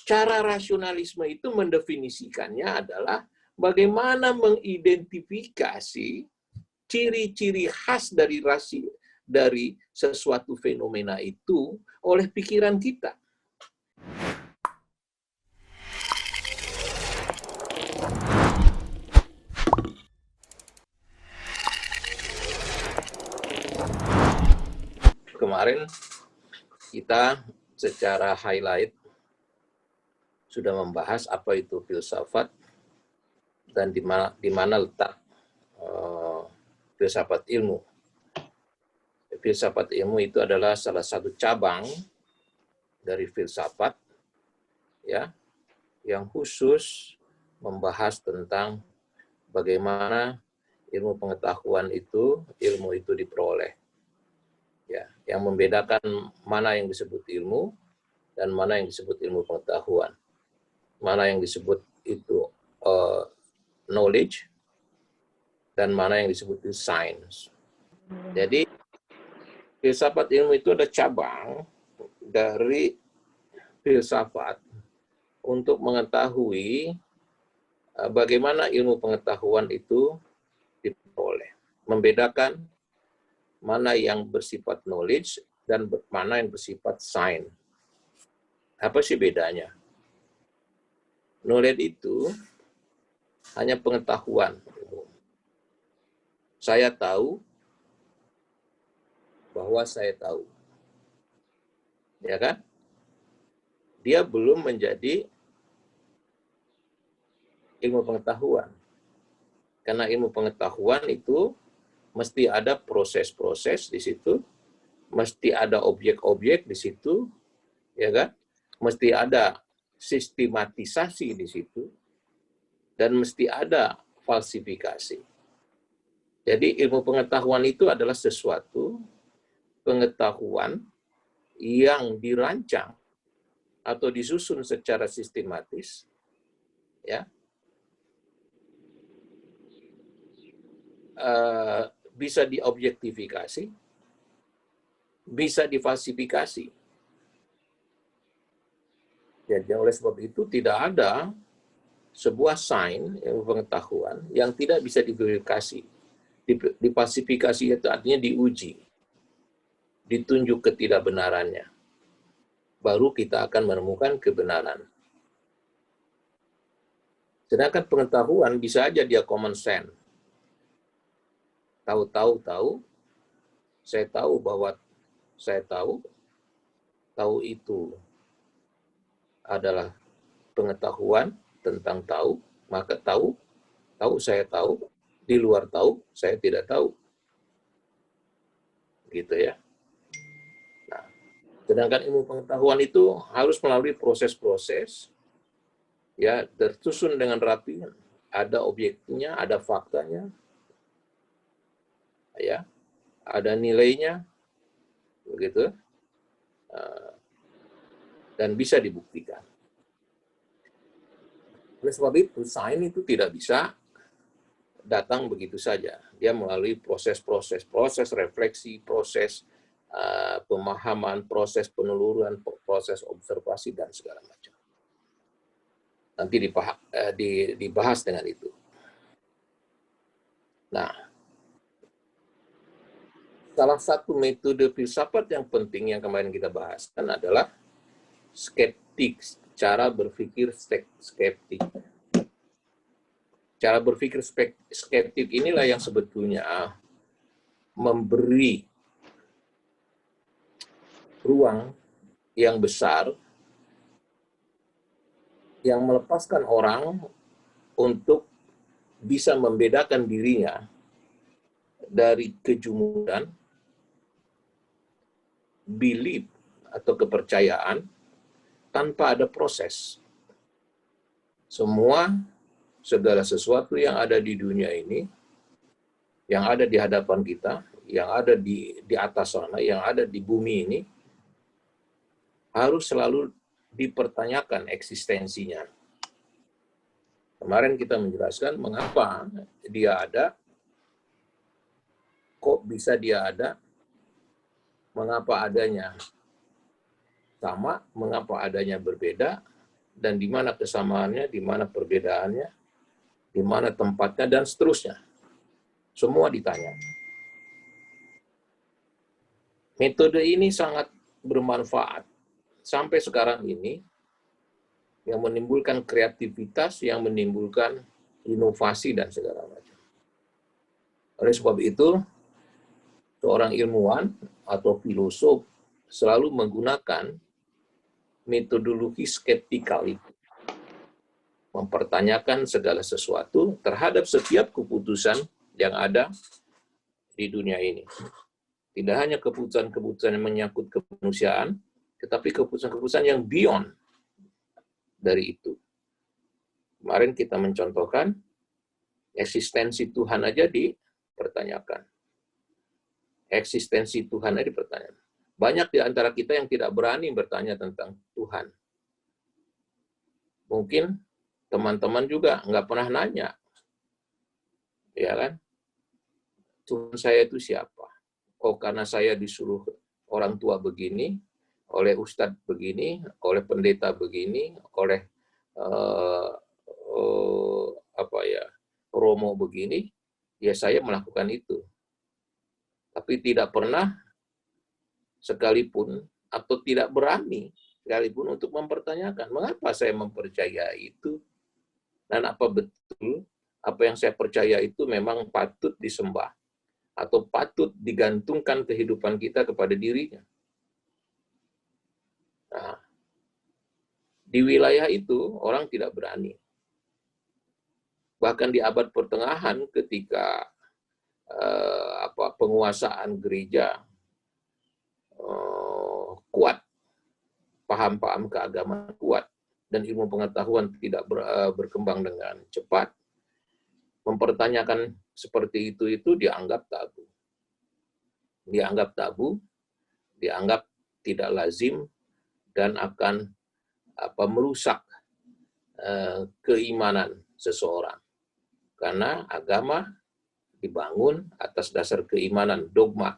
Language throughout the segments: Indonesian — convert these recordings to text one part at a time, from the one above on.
cara rasionalisme itu mendefinisikannya adalah bagaimana mengidentifikasi ciri-ciri khas dari sesuatu fenomena itu oleh pikiran kita. Kemarin kita secara highlight sudah membahas apa itu filsafat dan di mana letak filsafat ilmu. Filsafat ilmu itu adalah salah satu cabang dari filsafat, ya, yang khusus membahas tentang bagaimana ilmu pengetahuan ilmu itu diperoleh. Ya, yang membedakan mana yang disebut ilmu dan mana yang disebut ilmu pengetahuan. Mana yang disebut itu knowledge dan mana yang disebut itu science. Jadi filsafat ilmu itu ada cabang dari filsafat untuk mengetahui bagaimana ilmu pengetahuan itu diperoleh. Membedakan mana yang bersifat knowledge dan mana yang bersifat science. Apa sih bedanya? Knowledge itu hanya pengetahuan. Saya tahu bahwa saya tahu. Ya kan? Dia belum menjadi ilmu pengetahuan. Karena ilmu pengetahuan itu mesti ada proses-proses di situ, mesti ada objek-objek di situ, ya kan? Mesti ada sistematisasi di situ, dan mesti ada falsifikasi. Jadi ilmu pengetahuan itu adalah sesuatu pengetahuan yang dirancang atau disusun secara sistematis, ya, bisa diobjektifikasi, bisa difalsifikasi. Jadi oleh sebab itu tidak ada sebuah sains ilmu pengetahuan yang tidak bisa diverifikasi. Difalsifikasi itu artinya diuji, ditunjuk ketidakbenarannya. Baru kita akan menemukan kebenaran. Sedangkan pengetahuan bisa aja dia common sense. Tahu, saya tahu bahwa saya tahu itu adalah pengetahuan tentang tahu, maka tahu saya tahu, di luar tahu, saya tidak tahu. Gitu ya. Nah, sedangkan ilmu pengetahuan itu harus melalui proses-proses, ya, tersusun dengan rapi, ada objeknya, ada faktanya, ya, ada nilainya, begitu, dan bisa dibuktikan. Oleh sebab itu, sains itu tidak bisa datang begitu saja. Dia melalui proses-proses, proses refleksi, proses pemahaman, proses penelusuran, proses observasi, dan segala macam. Nanti dibahas dengan itu. Nah, salah satu metode filsafat yang penting yang kemarin kita bahas kan adalah skeptik, cara berpikir skeptik. Cara berpikir skeptik inilah yang sebetulnya memberi ruang yang besar yang melepaskan orang untuk bisa membedakan dirinya dari kejumudan, belief atau kepercayaan tanpa ada proses. Segala sesuatu yang ada di dunia ini, yang ada di hadapan kita, yang ada di atas sana, yang ada di bumi ini, harus selalu dipertanyakan eksistensinya. Kemarin kita menjelaskan mengapa dia ada, kok bisa dia ada, mengapa adanya sama, mengapa adanya berbeda, dan di mana kesamaannya, di mana perbedaannya, di mana tempatnya, dan seterusnya. Semua ditanya. Metode ini sangat bermanfaat sampai sekarang ini, yang menimbulkan kreativitas, yang menimbulkan inovasi dan segala macam. Oleh sebab itu, seorang ilmuwan atau filosof selalu menggunakan metodologi skeptikal itu. Mempertanyakan segala sesuatu terhadap setiap keputusan yang ada di dunia ini. Tidak hanya keputusan-keputusan yang menyangkut kemanusiaan, tetapi keputusan-keputusan yang beyond dari itu. Kemarin kita mencontohkan eksistensi Tuhan aja dipertanyakan. Eksistensi Tuhan aja dipertanyakan. Banyak di antara kita yang tidak berani bertanya tentang Tuhan. Mungkin teman-teman juga nggak pernah nanya. Ya kan? Tuhan saya itu siapa? Oh, karena saya disuruh orang tua begini, oleh ustadz begini, oleh pendeta begini, oleh romo begini, ya saya melakukan itu. Tapi tidak pernah sekalipun atau tidak berani sekalipun untuk mempertanyakan mengapa saya mempercayai itu, dan apa betul apa yang saya percaya itu memang patut disembah atau patut digantungkan kehidupan kita kepada dirinya. Nah, di wilayah itu orang tidak berani. Bahkan di abad pertengahan ketika penguasaan gereja kuat, paham-paham keagamaan kuat, dan ilmu pengetahuan tidak berkembang dengan cepat, mempertanyakan seperti itu dianggap tabu. Dianggap tabu, dianggap tidak lazim, dan akan merusak keimanan seseorang. Karena agama dibangun atas dasar keimanan, dogma.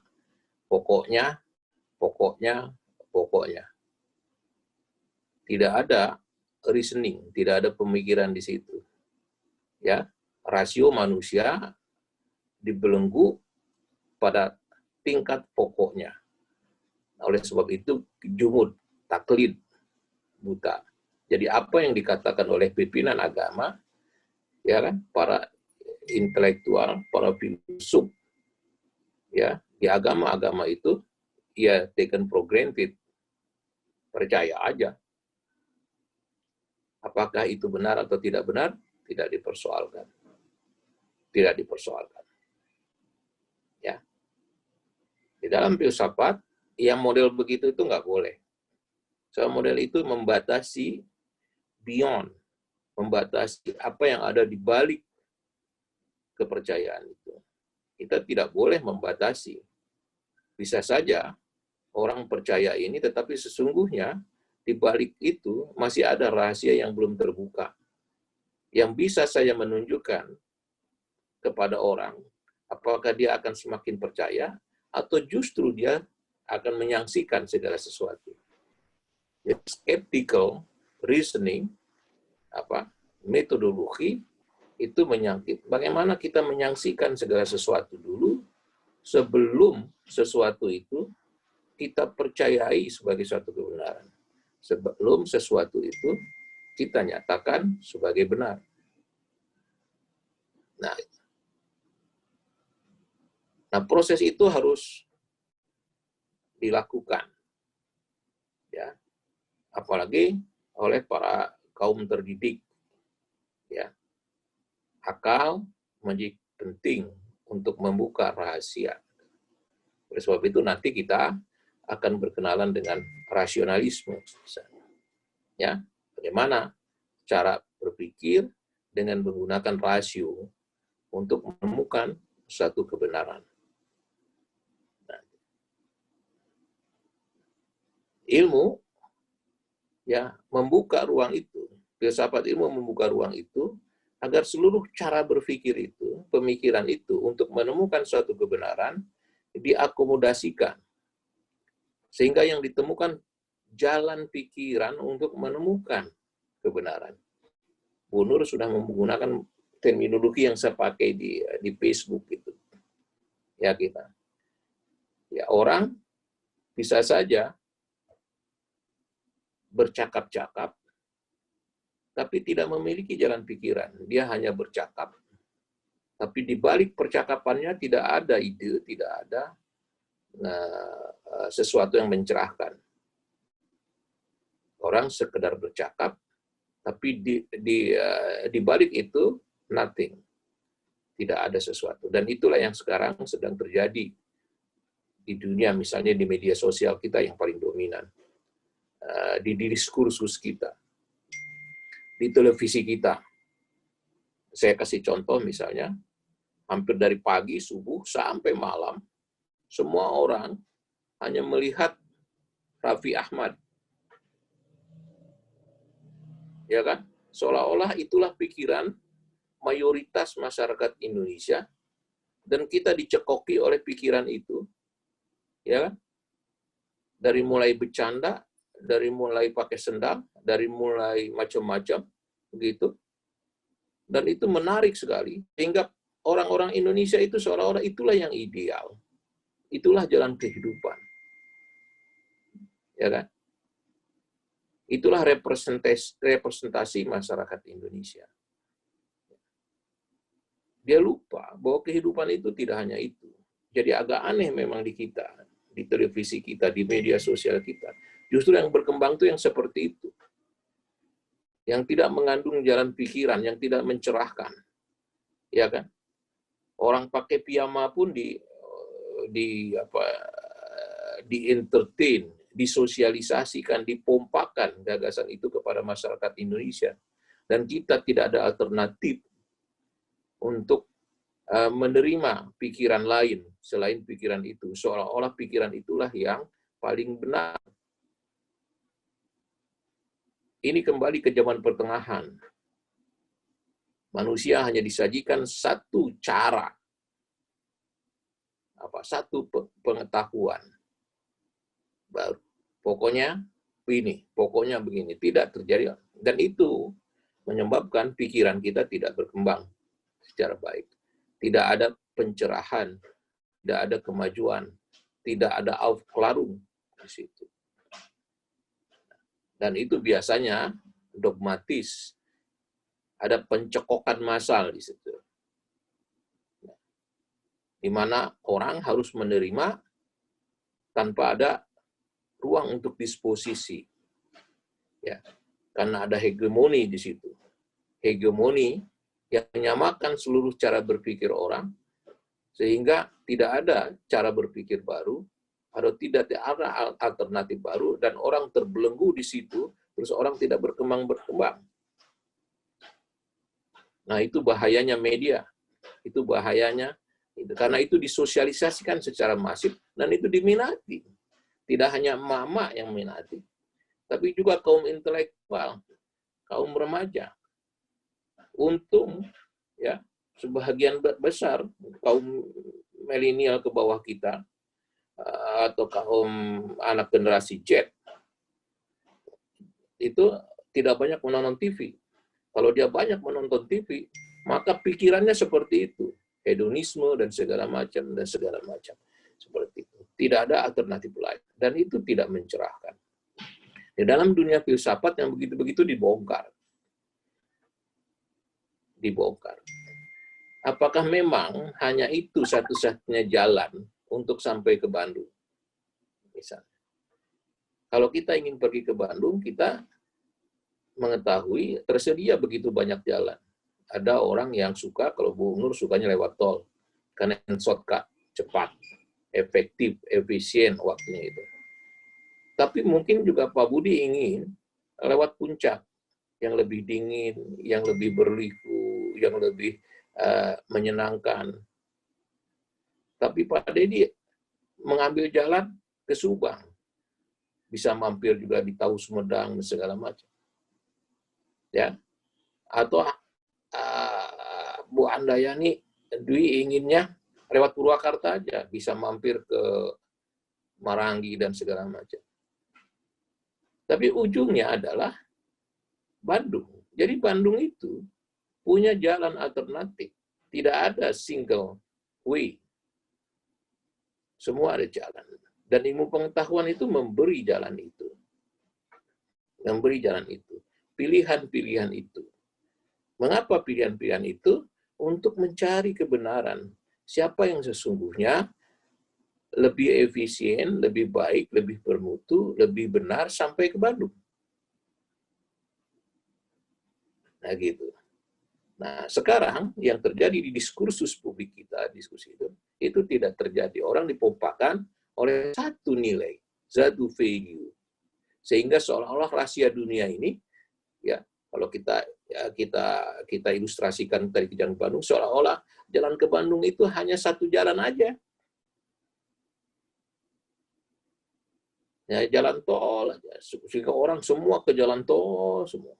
Pokoknya. Tidak ada reasoning, tidak ada pemikiran di situ. Ya, rasio manusia dibelenggu pada tingkat pokoknya. Oleh sebab itu jumud, taklid, buta. Jadi apa yang dikatakan oleh pimpinan agama, ya kan, para intelektual, para filsuf, ya, di agama-agama itu ya taken for granted, percaya aja. Apakah itu benar atau tidak benar? Tidak dipersoalkan. Tidak dipersoalkan. Ya. Di dalam filsafat, yang model begitu itu nggak boleh. So, model itu membatasi beyond, membatasi apa yang ada di balik kepercayaan itu. Kita tidak boleh membatasi. Bisa saja orang percaya ini, tetapi sesungguhnya di balik itu masih ada rahasia yang belum terbuka. Yang bisa saya menunjukkan kepada orang, apakah dia akan semakin percaya, atau justru dia akan menyaksikan segala sesuatu. Jadi, skeptical reasoning, metodologi, itu menyangkut bagaimana kita menyaksikan segala sesuatu dulu, sebelum sesuatu itu kita percayai sebagai suatu kebenaran. Sebelum sesuatu itu kita nyatakan sebagai benar. Nah, proses itu harus dilakukan, ya, apalagi oleh para kaum terdidik, ya. Akal menjadi penting untuk membuka rahasia. Oleh sebab itu nanti kita akan berkenalan dengan rasionalisme, misalnya. Ya, bagaimana cara berpikir dengan menggunakan rasio untuk menemukan suatu kebenaran. Nah, ilmu ya membuka ruang itu, filsafat ilmu membuka ruang itu agar seluruh cara berpikir itu, pemikiran itu untuk menemukan suatu kebenaran diakomodasikan. Sehingga yang ditemukan jalan pikiran untuk menemukan kebenaran. Bu Nur sudah menggunakan terminologi yang saya pakai di Facebook itu. Ya kita. Ya orang bisa saja bercakap-cakap, tapi tidak memiliki jalan pikiran. Dia hanya bercakap, tapi di balik percakapannya tidak ada ide, tidak ada sesuatu yang mencerahkan. Orang sekedar bercakap, tapi di balik itu nothing, tidak ada sesuatu. Dan itulah yang sekarang sedang terjadi di dunia, misalnya di media sosial kita yang paling dominan, di diskursus kita, di televisi kita. Saya kasih contoh misalnya, hampir dari pagi, subuh, sampai malam, semua orang hanya melihat Raffi Ahmad. Ya kan? Seolah-olah itulah pikiran mayoritas masyarakat Indonesia, dan kita dicekoki oleh pikiran itu. Ya kan? Dari mulai bercanda, dari mulai pakai sendal, dari mulai macam-macam, begitu. Dan itu menarik sekali, sehingga orang-orang Indonesia itu seolah-olah itulah yang ideal. Itulah jalan kehidupan. Ya kan? Itulah representasi masyarakat Indonesia. Dia lupa bahwa kehidupan itu tidak hanya itu. Jadi agak aneh memang di kita, di televisi kita, di media sosial kita. Justru yang berkembang itu yang seperti itu. Yang tidak mengandung jalan pikiran, yang tidak mencerahkan. Ya kan? Orang pakai piyama pun di entertain, disosialisasikan, dipompakan gagasan itu kepada masyarakat Indonesia. Dan kita tidak ada alternatif untuk menerima pikiran lain selain pikiran itu. Seolah-olah pikiran itulah yang paling benar. Ini kembali ke zaman pertengahan. Manusia hanya disajikan satu cara, satu pengetahuan baru. Pokoknya begini, tidak terjadi. Dan itu menyebabkan pikiran kita tidak berkembang secara baik. Tidak ada pencerahan, tidak ada kemajuan, tidak ada Aufklärung di situ. Dan itu biasanya dogmatis, ada pencekokan massal di situ. Di mana orang harus menerima tanpa ada ruang untuk disposisi. Ya, karena ada hegemoni di situ. Hegemoni yang menyamakan seluruh cara berpikir orang, sehingga tidak ada cara berpikir baru, atau tidak ada alternatif baru, dan orang terbelenggu di situ, terus orang tidak berkembang. Nah, itu bahayanya media. Itu bahayanya, karena itu disosialisasikan secara masif, dan itu diminati. Tidak hanya mama yang minati, tapi juga kaum intelektual, kaum remaja. Untung, ya, sebagian besar kaum milenial ke bawah kita, atau kaum anak generasi Z, itu tidak banyak menonton TV. Kalau dia banyak menonton TV, maka pikirannya seperti itu. Hedonisme dan segala macam. Seperti itu. Tidak ada alternatif lain. Dan itu tidak mencerahkan. Di dalam dunia filsafat yang begitu-begitu dibongkar. Apakah memang hanya itu satu-satunya jalan untuk sampai ke Bandung? Misalnya. Kalau kita ingin pergi ke Bandung, kita mengetahui tersedia begitu banyak jalan. Ada orang yang suka, kalau Bu Nur sukanya lewat tol, karena shortcut, cepat, efektif, efisien waktunya itu. Tapi mungkin juga Pak Budi ingin lewat puncak, yang lebih dingin, yang lebih berliku, yang lebih menyenangkan. Tapi Pak Dedi mengambil jalan ke Subang, bisa mampir juga di Tahu Sumedang dan segala macam. Ya, atau Bu Andayani Dwi inginnya lewat Purwakarta aja, bisa mampir ke Marangi dan segala macam. Tapi ujungnya adalah Bandung. Jadi Bandung itu punya jalan alternatif. Tidak ada single way. Semua ada jalan. Dan ilmu pengetahuan itu memberi jalan itu. Memberi jalan itu. Pilihan-pilihan itu. Mengapa pilihan-pilihan itu? Untuk mencari kebenaran. Siapa yang sesungguhnya lebih efisien, lebih baik, lebih bermutu, lebih benar sampai ke Bandung. Nah gitu. Nah sekarang yang terjadi di diskursus publik kita, diskusi itu tidak terjadi. Orang dipompakan oleh satu nilai, satu value. Sehingga seolah-olah rahasia dunia ini, ya kalau kita ilustrasikan dari jalan ke Bandung, seolah-olah jalan ke Bandung itu hanya satu jalan aja. Ya, jalan tol aja. Sehingga orang semua ke jalan tol semua.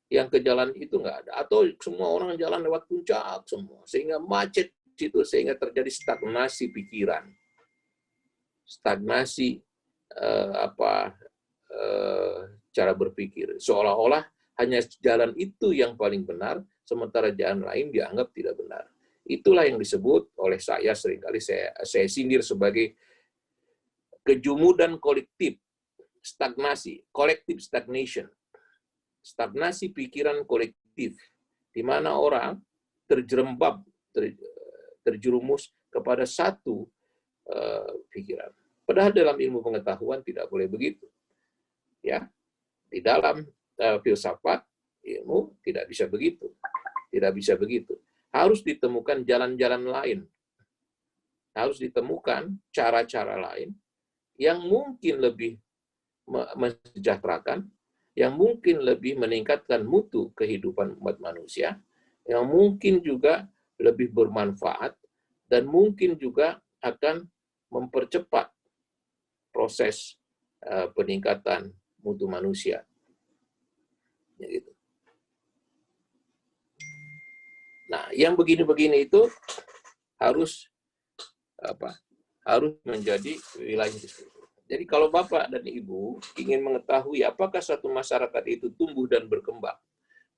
Yang ke jalan itu nggak ada. Atau semua orang jalan lewat puncak semua. Sehingga macet situ, sehingga terjadi stagnasi pikiran. Stagnasi cara berpikir. Seolah-olah hanya jalan itu yang paling benar, sementara jalan lain dianggap tidak benar. Itulah yang disebut oleh saya seringkali saya sindir sebagai kejumudan kolektif, stagnasi, collective stagnation. Stagnasi pikiran kolektif, di mana orang terjerembab, terjerumus kepada satu pikiran. Padahal dalam ilmu pengetahuan tidak boleh begitu. Ya, di dalam filsafat ilmu tidak bisa begitu. Tidak bisa begitu. Harus ditemukan jalan-jalan lain. Harus ditemukan cara-cara lain yang mungkin lebih mensejahterakan, yang mungkin lebih meningkatkan mutu kehidupan umat manusia, yang mungkin juga lebih bermanfaat, dan mungkin juga akan mempercepat proses peningkatan mutu manusia. Ya, gitu. Nah, yang begini-begini itu harus harus menjadi wilayah diskusi. Jadi kalau Bapak dan Ibu ingin mengetahui apakah satu masyarakat itu tumbuh dan berkembang,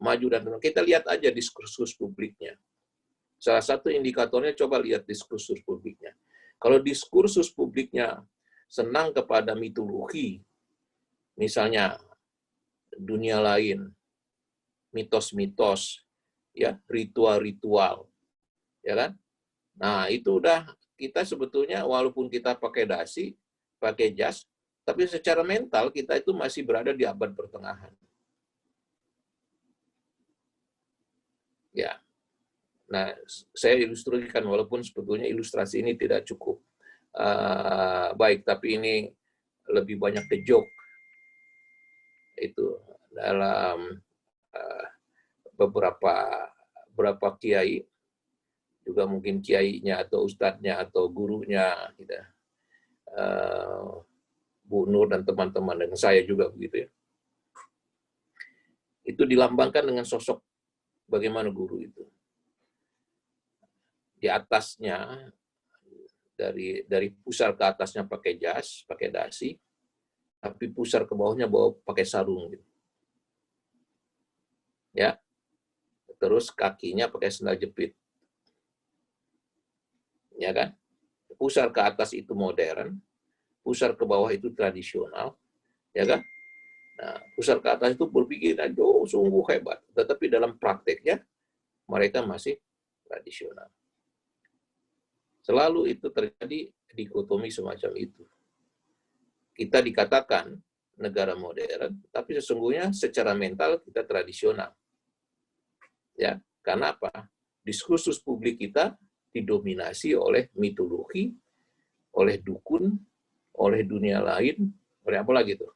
maju dan berkembang, kita lihat aja diskursus publiknya. Salah satu indikatornya coba lihat diskursus publiknya. Kalau diskursus publiknya senang kepada mitologi, misalnya dunia lain, mitos-mitos, ya, ritual-ritual, ya kan? Nah, itu udah kita sebetulnya walaupun kita pakai dasi, pakai jas, tapi secara mental kita itu masih berada di abad pertengahan. Ya. Nah, saya ilustrasikan walaupun sebetulnya ilustrasi ini tidak cukup baik, tapi ini lebih banyak ke joke. Itu dalam beberapa kiai, juga mungkin kiainya atau ustadznya atau gurunya, gitu. Bu Nur dan teman-teman, dan saya juga begitu ya. Itu dilambangkan dengan sosok bagaimana guru itu. Di atasnya, dari pusar ke atasnya pakai jas, pakai dasi, tapi pusar ke bawahnya bawa pakai sarung gitu. Ya. Terus kakinya pakai sandal jepit. Ya kan? Pusar ke atas itu modern, pusar ke bawah itu tradisional, ya kan? Nah, pusar ke atas itu berpikir, aduh sungguh hebat. Tetapi dalam prakteknya mereka masih tradisional. Selalu itu terjadi dikotomi semacam itu. Kita dikatakan negara modern, tapi sesungguhnya secara mental kita tradisional. Ya, karena apa? Diskursus publik kita didominasi oleh mitologi, oleh dukun, oleh dunia lain, oleh apa lagi tuh?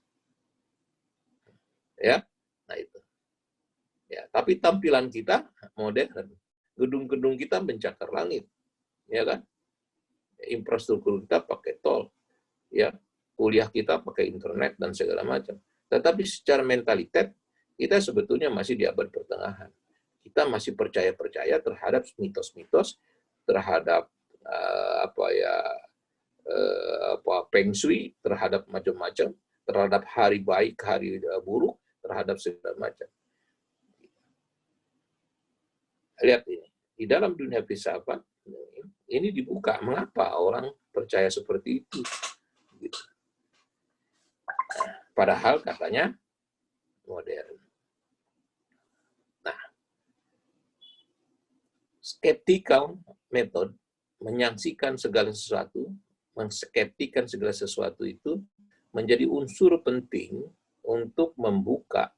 Ya, nah itu. Ya, tapi tampilan kita modern. Gedung-gedung kita mencakar langit, ya kan? Infrastruktur kita pakai tol, ya. Kuliah kita pakai internet dan segala macam. Tetapi secara mentalitas kita sebetulnya masih di abad pertengahan. Kita masih percaya terhadap mitos-mitos, terhadap feng shui, terhadap macam-macam, terhadap hari baik, hari buruk, terhadap segala macam. lihat ini, di dalam dunia filsafat ini dibuka. Mengapa orang percaya seperti itu? Gitu. Padahal katanya modern. Nah, skeptical method menyaksikan segala sesuatu, menskeptikan segala sesuatu itu menjadi unsur penting untuk membuka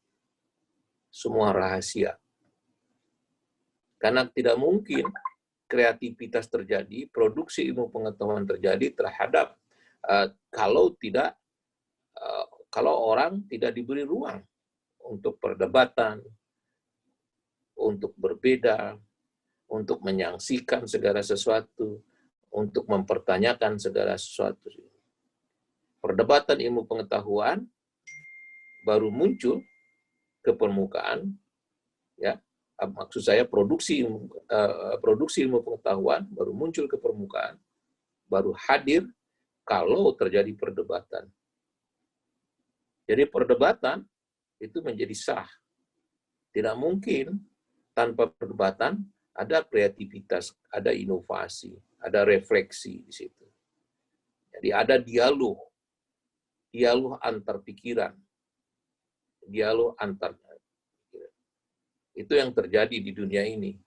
semua rahasia. Karena tidak mungkin kreativitas terjadi, produksi ilmu pengetahuan terjadi terhadap kalau orang tidak diberi ruang untuk perdebatan, untuk berbeda, untuk menyaksikan segala sesuatu, untuk mempertanyakan segala sesuatu. Perdebatan ilmu pengetahuan baru muncul ke permukaan, ya. Maksud saya produksi ilmu pengetahuan baru muncul ke permukaan, baru hadir kalau terjadi perdebatan. Jadi perdebatan itu menjadi sah. Tidak mungkin tanpa perdebatan ada kreativitas, ada inovasi, ada refleksi di situ. Jadi ada dialog antar pikiran, dialog antar pikiran. Itu yang terjadi di dunia ini.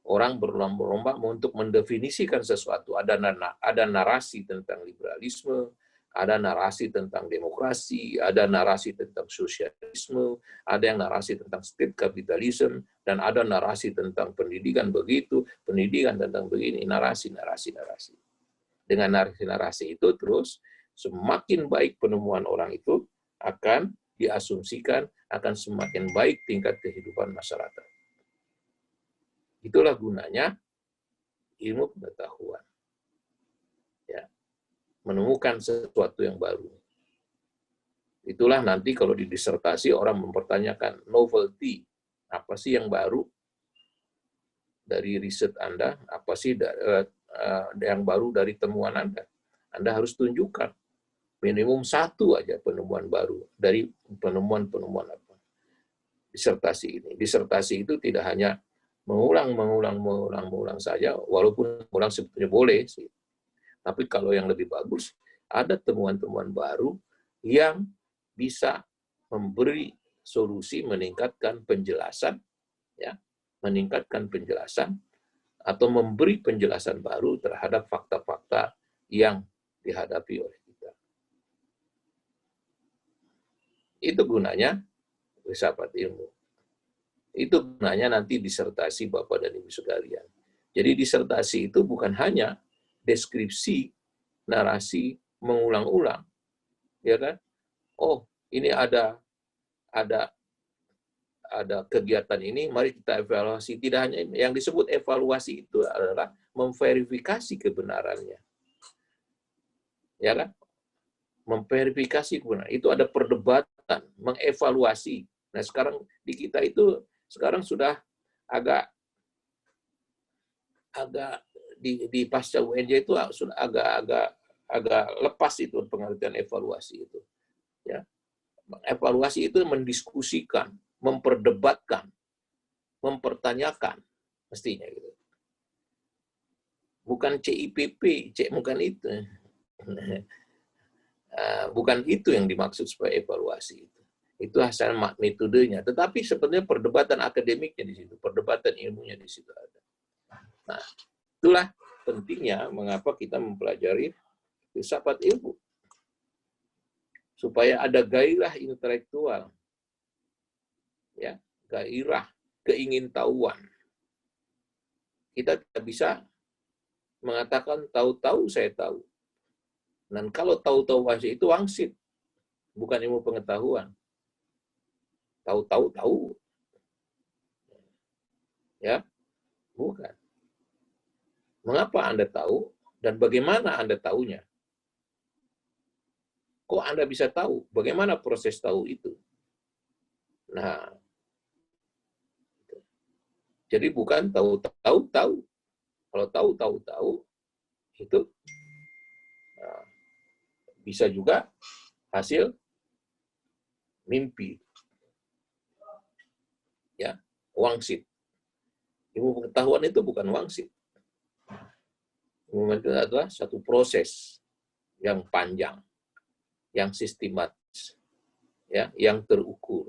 Orang berlomba-lomba untuk mendefinisikan sesuatu. Ada narasi tentang liberalisme, ada narasi tentang demokrasi, ada narasi tentang sosialisme, ada yang narasi tentang state capitalism, dan ada narasi tentang pendidikan begitu, pendidikan tentang begini, narasi. Dengan narasi-narasi itu terus, semakin baik penemuan orang itu, akan diasumsikan akan semakin baik tingkat kehidupan masyarakat. Itulah gunanya ilmu pengetahuan. Ya, menemukan sesuatu yang baru. Itulah nanti kalau di disertasi orang mempertanyakan novelty, apa sih yang baru dari riset Anda, apa sih yang baru dari temuan Anda. Anda harus tunjukkan minimum satu aja penemuan baru dari penemuan-penemuan apa. Disertasi ini. Disertasi itu tidak hanya mengulang saja, walaupun mengulang sebetulnya boleh sih. Tapi kalau yang lebih bagus, ada temuan-temuan baru yang bisa memberi solusi, meningkatkan penjelasan, ya, meningkatkan penjelasan atau memberi penjelasan baru terhadap fakta-fakta yang dihadapi oleh kita. Itu gunanya filsafat ilmu. Itu gunanya nanti disertasi Bapak dan Ibu sekalian. Jadi disertasi itu bukan hanya deskripsi, narasi, mengulang-ulang, ya kan? Oh, ini ada kegiatan ini, mari kita evaluasi. Tidak hanya ini. Yang disebut evaluasi itu adalah memverifikasi kebenarannya, ya kan? Memverifikasi kebenaran. Itu ada perdebatan, mengevaluasi. Nah, sekarang di kita itu sekarang sudah agak di pasca UNJ itu sudah agak lepas itu pengertian evaluasi itu. Ya. Evaluasi itu mendiskusikan, memperdebatkan, mempertanyakan mestinya gitu. Bukan CIPP, bukan itu. Bukan itu yang dimaksud sebagai evaluasi itu. Itu hasil metodenya. Tetapi sebenarnya perdebatan akademiknya di situ, perdebatan ilmunya di situ ada. Nah, itulah pentingnya mengapa kita mempelajari filsafat ilmu. Supaya ada gairah intelektual. Ya, gairah keingintahuan. Kita tidak bisa mengatakan tahu-tahu saya tahu. Dan kalau tahu-tahu aja itu wangsit, bukan ilmu pengetahuan. Tahu-tahu tahu. Ya, bukan. Mengapa Anda tahu dan bagaimana Anda tahunya? Kok Anda bisa tahu? Bagaimana proses tahu itu? Nah, jadi bukan tahu-tahu tahu. Kalau tahu-tahu itu bisa juga hasil mimpi. Ya, wangsit. Ilmu pengetahuan itu bukan wangsit. Ilmu itu adalah satu proses yang panjang, yang sistematis, ya, yang terukur,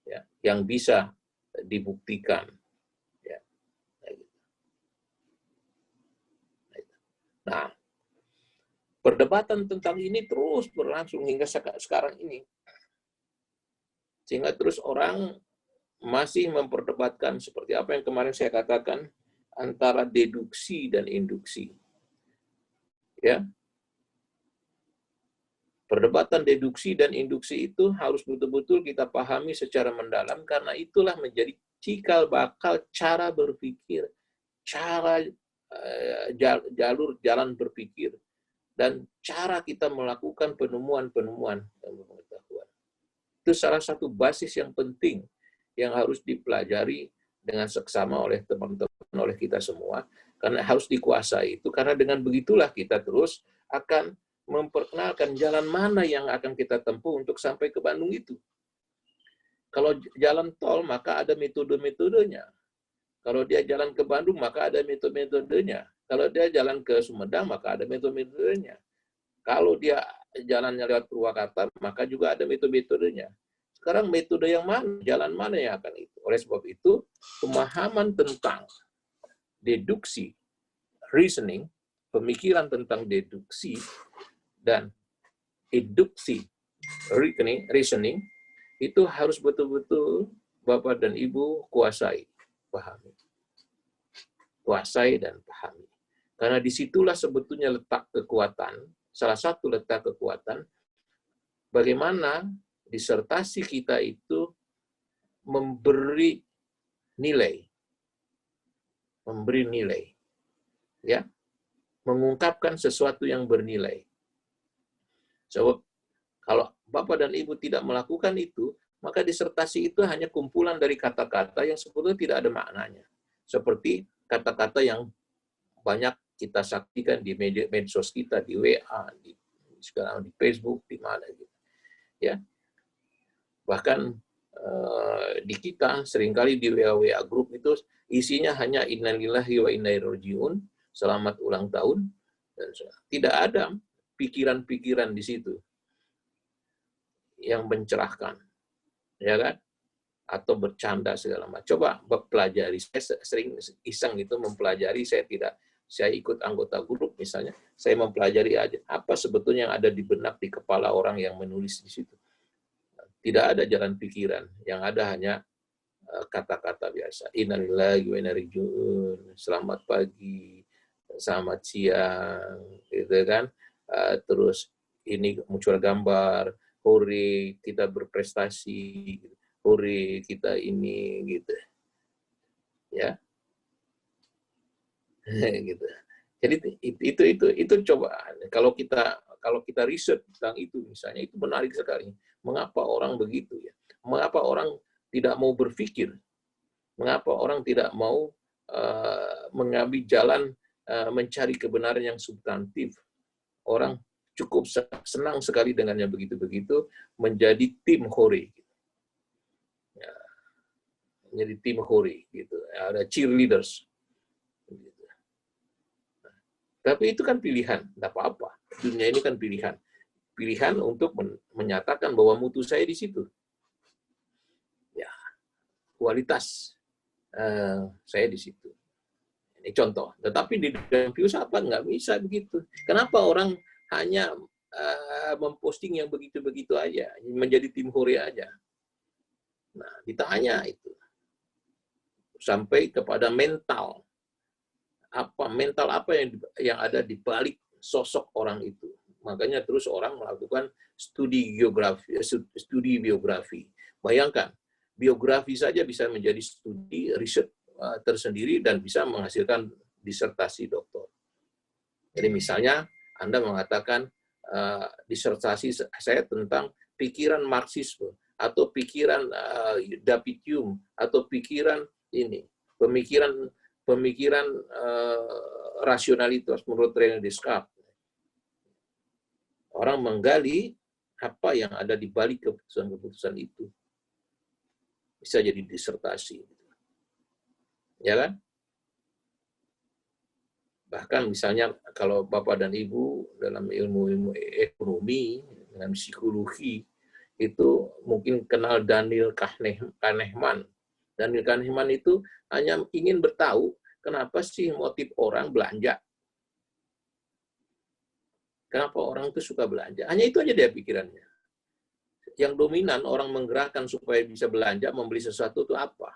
ya, yang bisa dibuktikan. Ya. Nah, perdebatan tentang ini terus berlangsung hingga sekarang ini. Sehingga terus orang masih memperdebatkan seperti apa yang kemarin saya katakan, antara deduksi dan induksi. Ya. Perdebatan deduksi dan induksi itu harus betul-betul kita pahami secara mendalam, karena itulah menjadi cikal bakal cara berpikir, cara jalur jalan berpikir, dan cara kita melakukan penemuan-penemuan ilmu pengetahuan. Itu salah satu basis yang penting yang harus dipelajari dengan seksama oleh teman-teman, oleh kita semua, karena harus dikuasai itu, karena dengan begitulah kita terus akan memperkenalkan jalan mana yang akan kita tempuh untuk sampai ke Bandung itu. Kalau jalan tol, maka ada metode-metodenya. Kalau dia jalan ke Bandung, maka ada metode-metodenya. Kalau dia jalan ke Sumedang, maka ada metode-metodenya. Kalau dia jalannya lewat Purwakarta, maka juga ada metode-metodenya. Sekarang metode yang mana, jalan mana yang akan itu? Oleh sebab itu, pemahaman tentang deduksi, reasoning, pemikiran tentang deduksi, dan induksi, reasoning, itu harus betul-betul Bapak dan Ibu kuasai, pahami. Kuasai dan pahami. Karena disitulah sebetulnya letak kekuatan, salah satu letak kekuatan, bagaimana disertasi kita itu memberi nilai, ya, mengungkapkan sesuatu yang bernilai. So, kalau Bapak dan Ibu tidak melakukan itu, maka disertasi itu hanya kumpulan dari kata-kata yang sebetulnya tidak ada maknanya. Seperti kata-kata yang banyak kita saksikan di medsos kita, di WA, sekarang di Facebook, di mana gitu. Ya. Bahkan di kita seringkali di WA grup itu isinya hanya innalillahi wa inna ilaihi rajiun, selamat ulang tahun, dan tidak ada pikiran-pikiran di situ yang mencerahkan, ya kan? Atau bercanda segala macam. Coba pelajari. Saya sering iseng itu mempelajari. Saya ikut anggota grup misalnya, saya mempelajari aja apa sebetulnya yang ada di benak, di kepala orang yang menulis di situ. Tidak ada jalan pikiran, yang ada hanya kata-kata biasa. Innalillahi wa inna ilaihi rajiun, selamat pagi, selamat siang, gitu kan. Terus ini muncul gambar, hore kita berprestasi, hore kita ini, gitu. Ya. Gitu. Jadi itu coba kalau kita riset tentang itu misalnya, itu menarik sekali. Mengapa orang begitu ya? Mengapa orang tidak mau berpikir? Mengapa orang tidak mau mengambil jalan mencari kebenaran yang substantif? Orang cukup senang sekali dengan yang begitu-begitu, menjadi tim hore. Ya, menjadi tim hore gitu. Ada cheerleaders. Tapi itu kan pilihan, tidak apa-apa. Dunia ini kan pilihan. Pilihan untuk menyatakan bahwa mutu saya di situ. Ya, kualitas saya di situ. Ini contoh. Tetapi di dalam filsafat nggak bisa begitu. Kenapa orang hanya memposting yang begitu-begitu aja, menjadi tim hore aja? Nah, ditanya itu. Sampai kepada mental apa yang ada di balik sosok orang itu. Makanya terus orang melakukan studi biografi. Bayangkan, biografi saja bisa menjadi studi riset tersendiri dan bisa menghasilkan disertasi doktor. Jadi misalnya Anda mengatakan disertasi saya tentang pikiran Marxisme atau pikiran David Hume atau pikiran ini, pemikiran rasionalitas menurut René Descartes. Orang menggali apa yang ada di balik keputusan-keputusan itu. Bisa jadi disertasi. Ya kan? Bahkan misalnya kalau Bapak dan Ibu dalam ilmu ekonomi, dengan psikologi, itu mungkin kenal Daniel Kahneman. Daniel Kahneman itu hanya ingin bertahu kenapa sih motif orang belanja. Kenapa orang itu suka belanja. Hanya itu aja dia pikirannya. Yang dominan orang menggerakkan supaya bisa belanja, membeli sesuatu itu apa?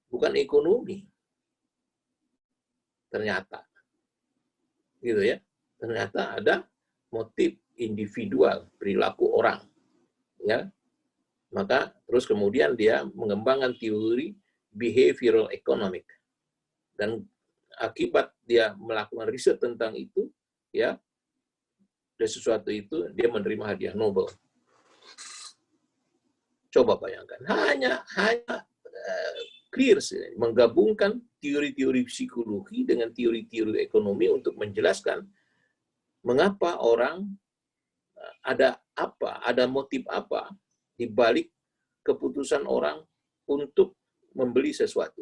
Bukan ekonomi. Ternyata. Gitu ya. Ternyata ada motif individual, perilaku orang. Ya. Maka terus kemudian dia mengembangkan teori behavioral economic. Dan akibat dia melakukan riset tentang itu, ya, dari sesuatu itu dia menerima hadiah Nobel. Coba bayangkan, hanya clear sih, menggabungkan teori-teori psikologi dengan teori-teori ekonomi untuk menjelaskan mengapa orang ada motif apa di balik keputusan orang untuk membeli sesuatu.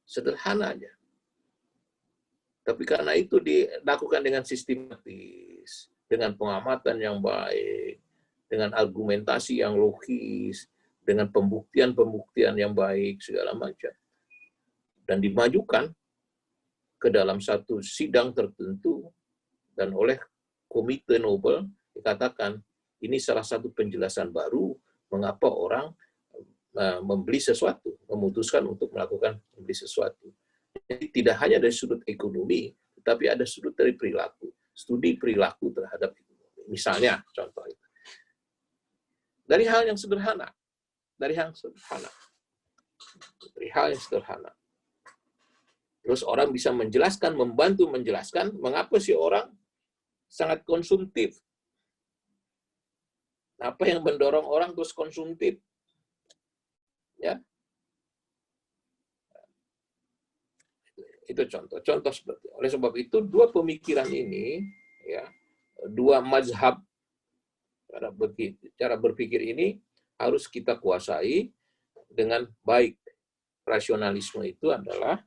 Sederhana aja. Tapi karena itu dilakukan dengan sistematis, dengan pengamatan yang baik, dengan argumentasi yang logis, dengan pembuktian-pembuktian yang baik, segala macam. Dan dimajukan ke dalam satu sidang tertentu, dan oleh Komite Nobel dikatakan, ini salah satu penjelasan baru mengapa orang membeli sesuatu, memutuskan untuk melakukan membeli sesuatu. Jadi tidak hanya dari sudut ekonomi, tetapi ada sudut dari perilaku, studi perilaku terhadap ekonomi. Misalnya, contoh itu. Dari hal yang sederhana, dari hal yang sederhana. Terus orang bisa menjelaskan, membantu menjelaskan, mengapa sih orang sangat konsumtif. Apa yang mendorong orang terus konsumtif? Ya, itu contoh seperti. Oleh sebab itu dua pemikiran ini, ya, dua mazhab cara berpikir ini harus kita kuasai dengan baik. Rasionalisme itu adalah,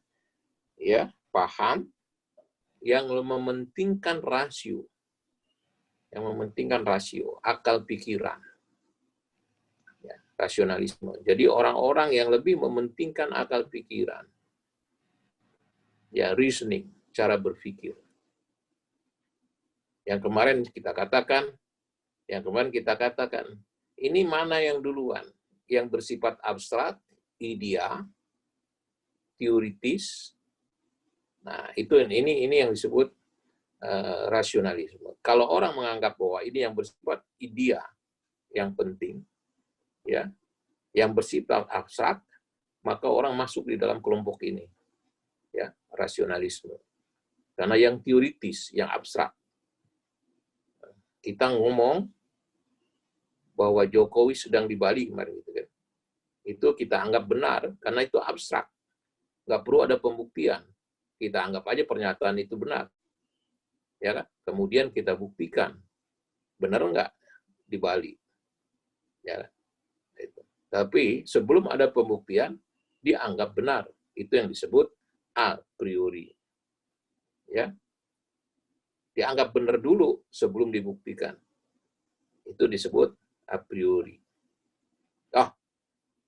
ya, paham yang mementingkan rasio, akal pikiran. Ya, rasionalisme. Jadi orang-orang yang lebih mementingkan akal pikiran. Ya, reasoning, cara berpikir. Yang kemarin kita katakan, ini mana yang duluan? Yang bersifat abstrak, idea, teoritis. Nah, ini yang disebut rasionalisme. Kalau orang menganggap bahwa ini yang bersifat idea yang penting, ya, yang bersifat abstrak, maka orang masuk di dalam kelompok ini. Ya, rasionalisme. Karena yang teoritis, yang abstrak. Kita ngomong bahwa Jokowi sedang di Bali kemarin, gitu kan. Itu kita anggap benar karena itu abstrak. Nggak perlu ada pembuktian. Kita anggap aja pernyataan itu benar. Ya kan? Kemudian kita buktikan. Benar nggak di Bali? Ya. Itu. Tapi sebelum ada pembuktian, dianggap benar. Itu yang disebut a priori. Ya. Dianggap benar dulu sebelum dibuktikan. Itu disebut a priori.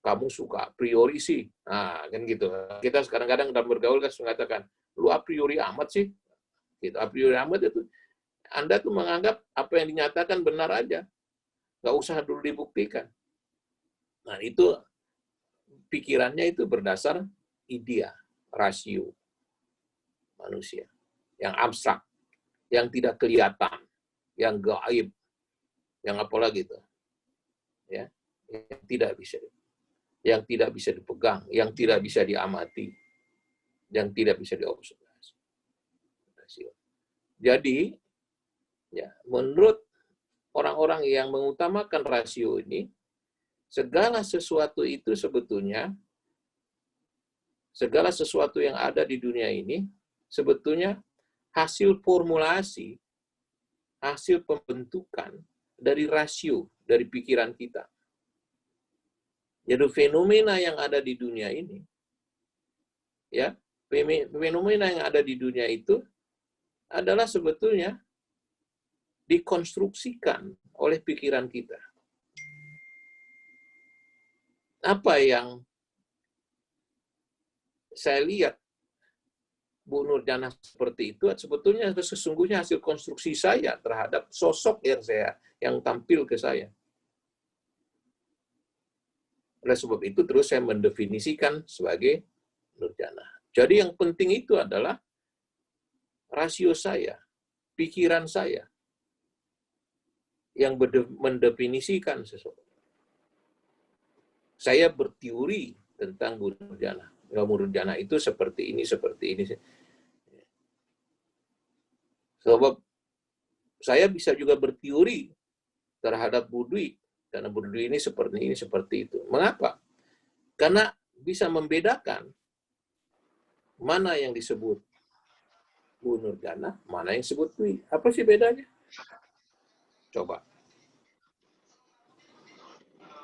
Kamu suka a priori sih. Nah, kan gitu. Kita kadang-kadang dalam bergaul kan mengatakan, lu a priori amat sih. Gitu. A priori amat itu Anda tuh menganggap apa yang dinyatakan benar aja. Nggak usah dulu dibuktikan. Nah, itu pikirannya itu berdasar idea, rasio manusia. Yang abstrak, yang tidak kelihatan, yang gaib, yang apalagi itu. Ya, yang tidak bisa dipegang, yang tidak bisa diamati, yang tidak bisa diobservasi. Jadi, ya, menurut orang-orang yang mengutamakan rasio ini, segala sesuatu itu sebetulnya, segala sesuatu yang ada di dunia ini, sebetulnya hasil formulasi, hasil pembentukan dari rasio, dari pikiran kita. Jadi fenomena yang ada di dunia ini, ya, fenomena yang ada di dunia itu adalah sebetulnya dikonstruksikan oleh pikiran kita. Apa yang saya lihat Bu Nurjana seperti itu sebetulnya sesungguhnya hasil konstruksi saya terhadap sosok yang tampil ke saya. Oleh sebab itu terus saya mendefinisikan sebagai Nurjana. Jadi yang penting itu adalah rasio saya, pikiran saya yang mendefinisikan sesuatu. Saya berteori tentang Bu Nurjana. Bu Nurjana itu seperti ini, seperti ini. Sebab saya bisa juga berteori terhadap Bu Dwi, karena Bu Dwi ini, seperti itu. Mengapa? Karena bisa membedakan mana yang disebut Bu Nurjana, mana yang disebut Dwi. Apa sih bedanya? Coba.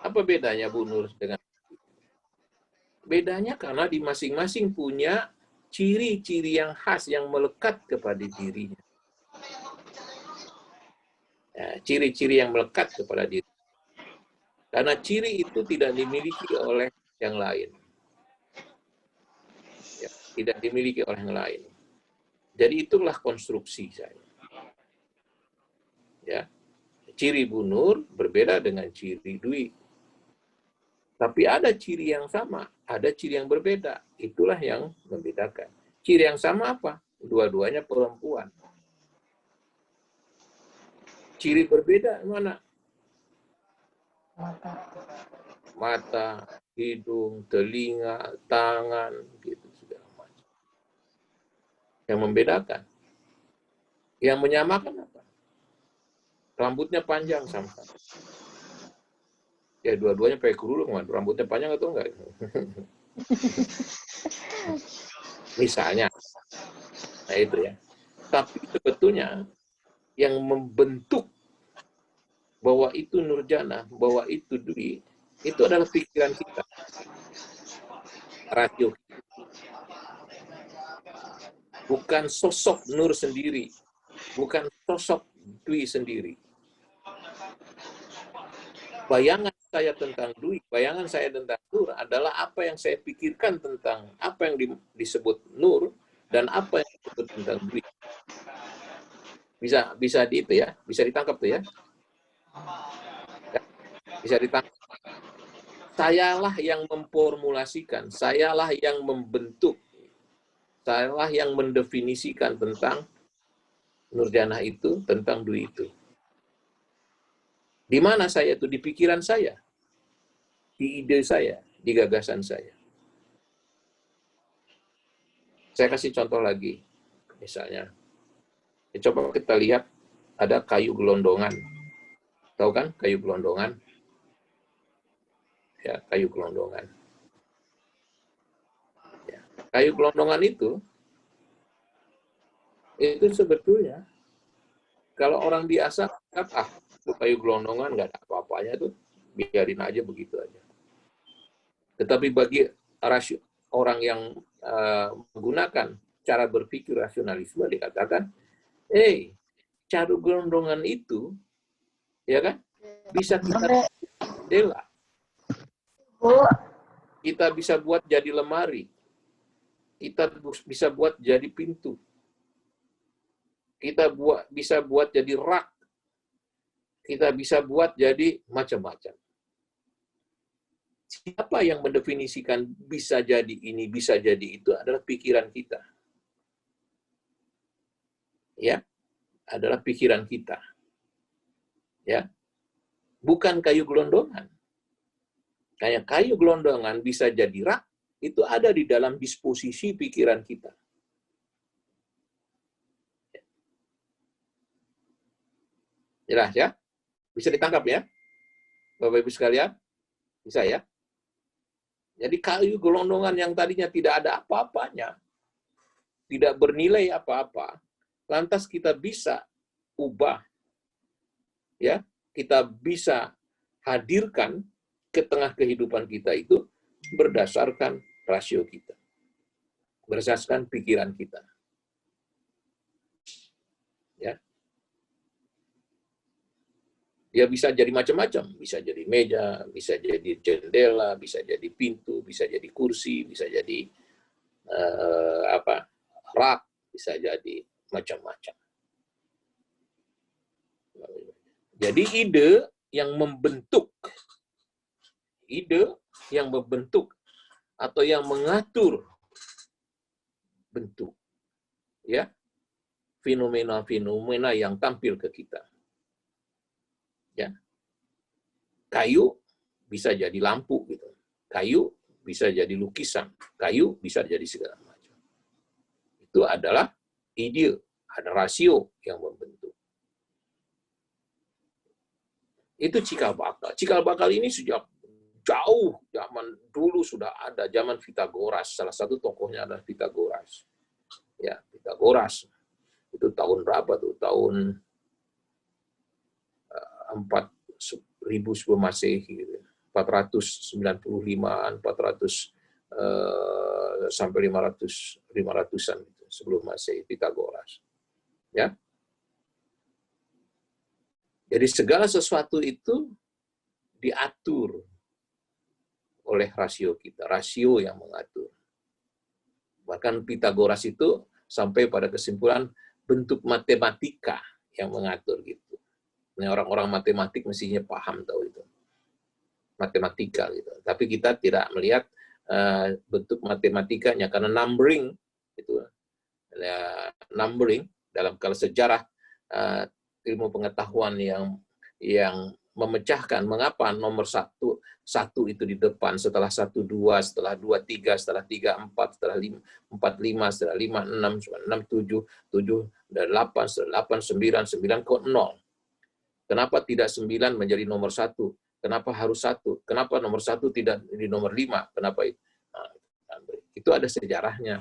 Apa bedanya Bu Nur dengan bedanya? Karena di masing-masing punya ciri-ciri yang khas yang melekat kepada dirinya. Ya, ciri-ciri yang melekat kepada diri. Karena ciri itu tidak dimiliki oleh yang lain. Ya, tidak dimiliki oleh yang lain. Jadi itulah konstruksi saya. Ya, ciri Bu Nur berbeda dengan ciri Dwi. Tapi ada ciri yang sama, ada ciri yang berbeda. Itulah yang membedakan. Ciri yang sama apa? Dua-duanya perempuan. Ciri berbeda mana? Mata, hidung, telinga, tangan, gitu segala macam. Yang membedakan. Yang menyamakan apa? Rambutnya panjang sama. Ya dua-duanya pakai kerudung, rambutnya panjang atau enggak? Misalnya. Nah itu ya. Tapi sebetulnya yang membentuk bahwa itu Nurjana, bahwa itu Dwi, itu adalah pikiran kita. Rasio. Bukan sosok Nur sendiri. Bukan sosok Dwi sendiri. Bayangan saya tentang Dwi, bayangan saya tentang Nur adalah apa yang saya pikirkan tentang apa yang disebut Nur dan apa yang disebut tentang Dwi. Bisa di itu ya, bisa ditangkap tuh ya. Bisa ditangkap. Sayalah yang memformulasikan, sayalah yang membentuk, sayalah yang mendefinisikan tentang Nurjana itu, tentang Dwi itu. Di mana saya itu? Di pikiran saya, di ide saya, di gagasan saya. Saya kasih contoh lagi, misalnya. Coba kita lihat, ada kayu gelondongan. Tahu kan kayu gelondongan? Ya, kayu gelondongan. Ya, kayu gelondongan itu sebetulnya kalau orang biasa, itu kayu gelondongan nggak ada apa-apanya tuh, biarin aja begitu aja. Tetapi bagi orang yang menggunakan cara berpikir rasionalisme dikatakan, kayu gelondongan itu, ya kan, bisa kita jendela, kita bisa buat jadi lemari, kita bisa buat jadi pintu, kita bisa buat jadi rak, kita bisa buat jadi macam-macam. Siapa yang mendefinisikan bisa jadi ini, bisa jadi itu adalah pikiran kita. Ya, adalah pikiran kita. Ya. Bukan kayu gelondongan. Kayak kayu gelondongan bisa jadi rak, itu ada di dalam disposisi pikiran kita. Jelas ya? Bisa ditangkap ya? Bapak Ibu sekalian? Bisa ya? Jadi kayu gelondongan yang tadinya tidak ada apa-apanya, tidak bernilai apa-apa, lantas kita bisa ubah, ya, kita bisa hadirkan ke tengah kehidupan kita itu berdasarkan rasio kita, berdasarkan pikiran kita. Ya. Dia bisa jadi macam-macam, bisa jadi meja, bisa jadi jendela, bisa jadi pintu, bisa jadi kursi, bisa jadi rak, bisa jadi macam-macam. Jadi ide yang membentuk atau yang mengatur bentuk, ya, fenomena-fenomena yang tampil ke kita. Ya. Kayu bisa jadi lampu gitu. Kayu bisa jadi lukisan, kayu bisa jadi segala macam. Itu adalah ide, ada rasio yang membentuk. Itu cikal bakal. Cikal bakal ini sejak jauh zaman dulu sudah ada, zaman Pitagoras. Salah satu tokohnya adalah Pitagoras. Ya, Pitagoras. Itu tahun berapa tuh? Tahun 4000 sebelum Masehi, 495-an, 400 sampai 500-an sebelum Masehi, Pitagoras. Ya. Jadi segala sesuatu itu diatur oleh rasio kita, rasio yang mengatur. Bahkan Pitagoras itu sampai pada kesimpulan bentuk matematika yang mengatur gitu. Ini orang-orang matematik mestinya paham tahu itu. Matematika gitu. Tapi kita tidak melihat bentuk matematikanya karena numbering itu numbering dalam kalau sejarah ilmu pengetahuan yang memecahkan mengapa nomor satu itu di depan, setelah 1 2, setelah 2 3, setelah 3 4, setelah 4 5, setelah 5 6, 6 7 dan 8, setelah 8 9 kok 0. Kenapa tidak 9 menjadi nomor 1? Kenapa harus 1? Kenapa nomor 1 tidak di nomor 5? Kenapa itu? Nah, itu ada sejarahnya.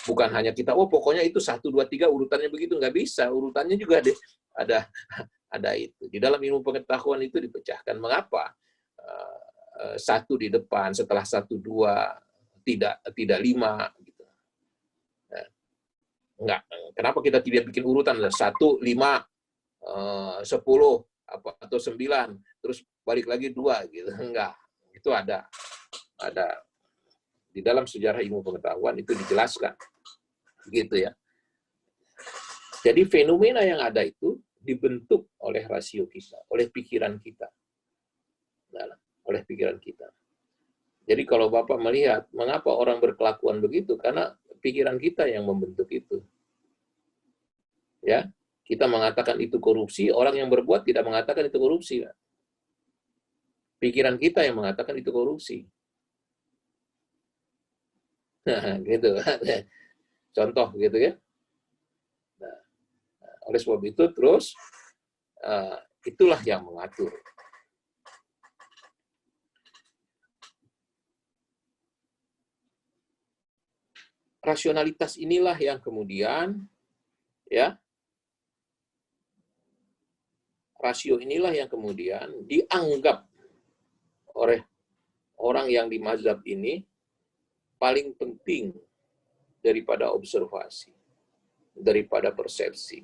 Bukan hanya kita, pokoknya itu 1, 2, 3 urutannya begitu. Nggak bisa. Urutannya juga ada itu. Di dalam ilmu pengetahuan itu dipecahkan. Mengapa 1 di depan, setelah 1, 2, tidak 5, gitu. Enggak. Kenapa kita tidak bikin urutan 1, 5, 10 atau 9 terus balik lagi 2 gitu. Enggak. Itu ada di dalam sejarah ilmu pengetahuan itu dijelaskan. Gitu ya. Jadi fenomena yang ada itu dibentuk oleh rasio kita, oleh pikiran kita. Nah, oleh pikiran kita. Jadi kalau Bapak melihat mengapa orang berkelakuan begitu, karena pikiran kita yang membentuk itu. Ya, kita mengatakan itu korupsi, orang yang berbuat tidak mengatakan itu korupsi. Pikiran kita yang mengatakan itu korupsi. Nah, gitu. Contoh gitu ya. Nah, oleh sebab itu terus itulah yang mengatur. Rasionalitas inilah yang kemudian ya, rasio inilah yang kemudian dianggap oleh orang yang di mazhab ini paling penting daripada observasi, daripada persepsi.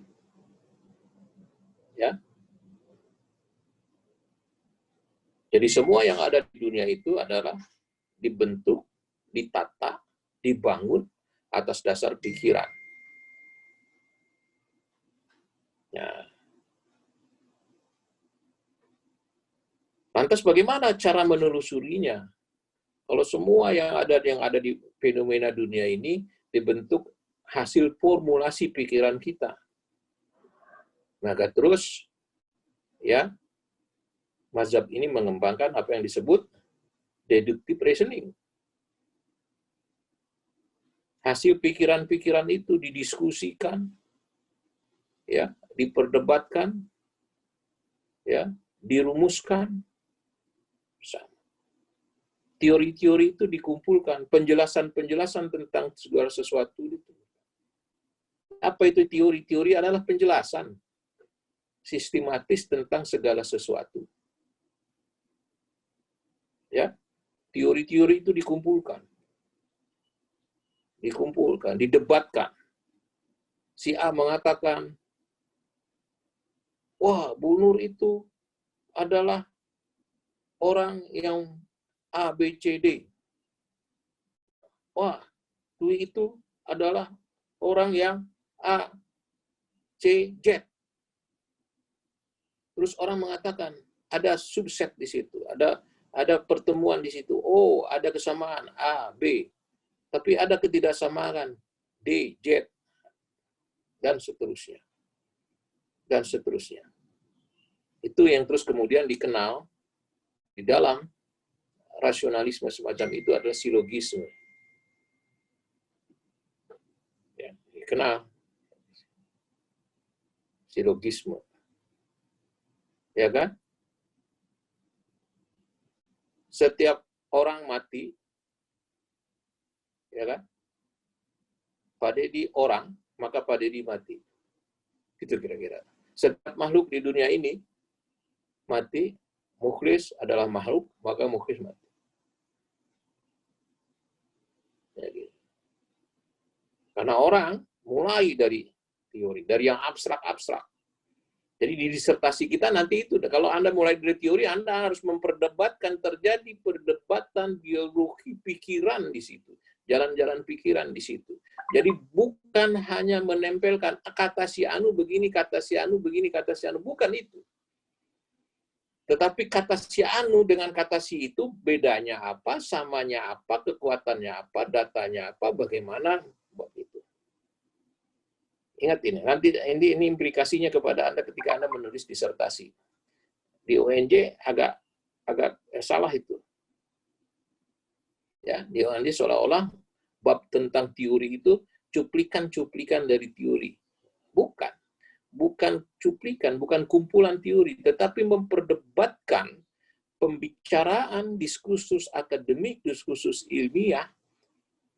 Ya. Jadi semua yang ada di dunia itu adalah dibentuk, ditata, dibangun atas dasar pikiran. Ya. Lantas bagaimana cara menelusurinya? Kalau semua yang ada di fenomena dunia ini dibentuk hasil formulasi pikiran kita. Maka terus ya mazhab ini mengembangkan apa yang disebut deductive reasoning. Hasil pikiran-pikiran itu didiskusikan, ya, diperdebatkan, ya, dirumuskan bersama. Teori-teori itu dikumpulkan, penjelasan-penjelasan tentang segala sesuatu itu. Apa itu teori? Teori adalah penjelasan sistematis tentang segala sesuatu. Ya, teori-teori itu dikumpulkan, didebatkan. Si A mengatakan, wah, Bu Nur itu adalah orang yang A, B, C, D. Wah, Dwi itu adalah orang yang A, C, Z. Terus orang mengatakan, ada subset di situ, ada pertemuan di situ. Oh, ada kesamaan A, B. Tapi ada ketidaksamaan D, Z, dan seterusnya. Dan seterusnya. Itu yang terus kemudian dikenal di dalam rasionalisme semacam itu adalah silogisme. Ya, dikenal silogisme. Ya kan? Setiap orang mati, ya kan? Pak Dedi orang, maka Pak Dedi mati. Gitu kira-kira. Setiap makhluk di dunia ini mati, mukhlis adalah makhluk, maka mukhlis mati. Ya, gitu. Karena orang mulai dari teori, dari yang abstrak-abstrak. Jadi di disertasi kita nanti itu, kalau Anda mulai dari teori, Anda harus memperdebatkan, terjadi perdebatan biologi pikiran di situ. Jalan-jalan pikiran di situ. Jadi bukan hanya menempelkan kata si anu begini, kata si anu begini, kata si anu. Bukan itu. Tetapi kata si anu dengan kata si itu bedanya apa, samanya apa, kekuatannya apa, datanya apa, bagaimana begitu. Ingat ini, nanti ini implikasinya kepada Anda ketika Anda menulis disertasi. Di UNJ agak salah itu. Ya, di UNJ seolah-olah bab tentang teori itu cuplikan-cuplikan dari teori. Bukan cuplikan, bukan kumpulan teori, tetapi memperdebatkan pembicaraan, diskursus akademik, diskursus ilmiah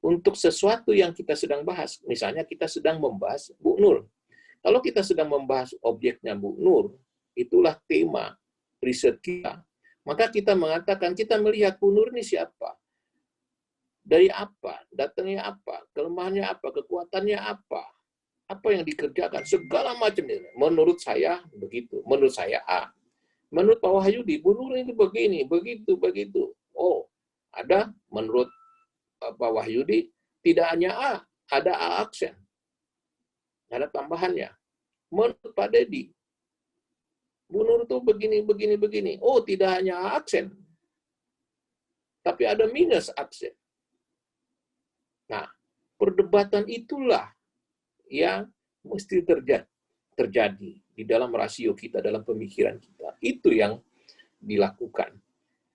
untuk sesuatu yang kita sedang bahas. Misalnya kita sedang membahas Bu Nur. Kalau kita sedang membahas objeknya Bu Nur, itulah tema riset kita. Maka kita mengatakan, kita melihat Bu Nur ini siapa? Dari apa? Datangnya apa? Kelemahannya apa? Kekuatannya apa? Apa yang dikerjakan? Segala macam. Menurut saya begitu. Menurut saya A. Menurut Pak Wahyudi, Bu Nur itu begini, begitu, begitu. Oh, ada menurut Pak Wahyudi, tidak hanya A, ada A aksen. Ada tambahannya. Menurut Pak Dedi, Bu Nur itu begini, begini, begini. Oh, tidak hanya A aksen, tapi ada minus aksen. Nah, perdebatan itulah yang mesti terjadi di dalam rasio kita, dalam pemikiran kita. Itu yang dilakukan.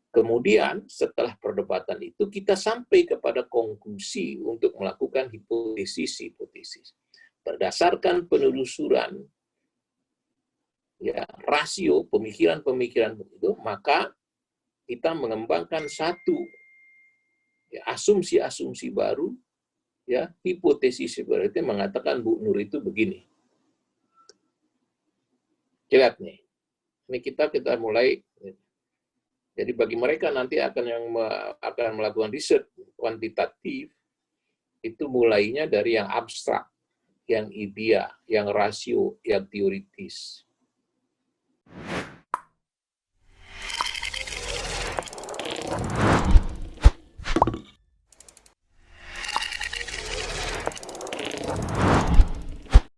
Kemudian setelah perdebatan itu kita sampai kepada konklusi untuk melakukan hipotesis. Berdasarkan penelusuran ya rasio pemikiran-pemikiran itu, maka kita mengembangkan satu ya, asumsi-asumsi baru, ya hipotesis berarti mengatakan Bu Nur itu begini. Lihat nih, ini kita mulai. Jadi bagi mereka nanti akan melakukan riset kuantitatif, itu mulainya dari yang abstrak, yang idea, yang rasio, yang teoritis.